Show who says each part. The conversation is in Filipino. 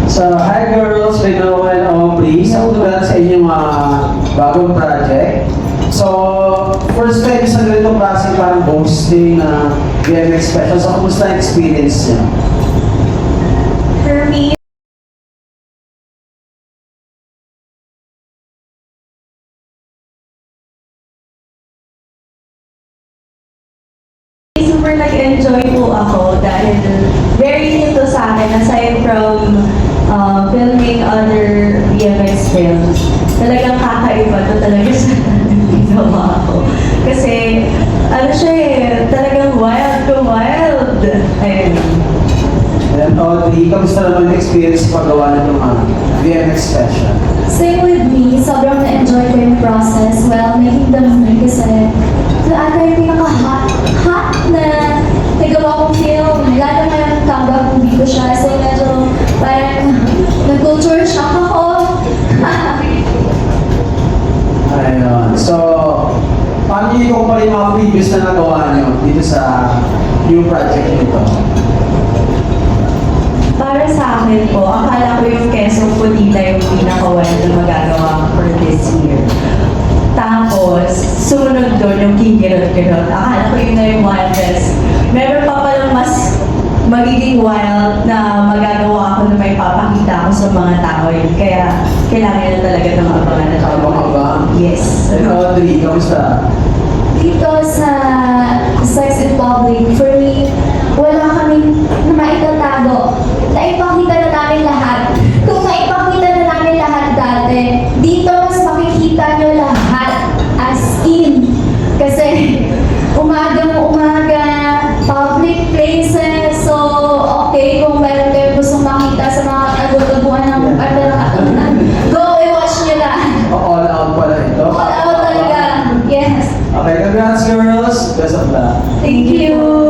Speaker 1: So, hi girls, Rino and Aubrey. Sa utugan sa inyong bagong project. So, first time sa ganitong klase parang hosting na VMX special. So, kumusta ang experience niyo?
Speaker 2: For me, super nag-enjoy po ako dahil very new to sa akin aside from filming other VMX films. Talagang kakaiba to talaga sa ginawa ko. Kasi, ano siya talagang wild to wild. Ayun.
Speaker 1: And Audrey, kamusta naman yung experience sa paggawa ng VMX special?
Speaker 3: Same with me, sobrang na-enjoy ko yung process while making the movie kasi ata yung pinaka-hot na nagawa kong film. Lalo na yung comeback movie ko siya. So medyo parang nag-culture shock ako.
Speaker 1: Ayun. So, paano nyo i-compare yung mga previous na nagawa nyo dito sa new project nito?
Speaker 2: Para sa akin po, akala ko yung Quezon Putita yung pinaka-wild na magagawa ko for this year. Tapos, sumunod doon yung kikirot-kirot. Akala ko yun na yung wildest. Meron pa palang mas magiging wild na magagawa ko na may papakita ko sa mga tao yun. Kaya, kailangan na talaga ng abangan na tao.
Speaker 1: Abang-abang?
Speaker 2: Yes.
Speaker 1: And Audrey, kamusta?
Speaker 3: Dito sa Sex in Public, for me, wala kaming na maitatago. Naipakita na namin lahat. Kung naipakita na namin lahat dati, dito mas makikita nyo lahat as in. Kasi umaga, public places, so okay, kung meron kayo gustong makita sa mga tago-taguan ng katunan, go i-watch nyo na.
Speaker 1: All out pala ito?
Speaker 3: All out talaga. Yes.
Speaker 1: Okay, congrats girls! Best of luck!
Speaker 2: Thank you!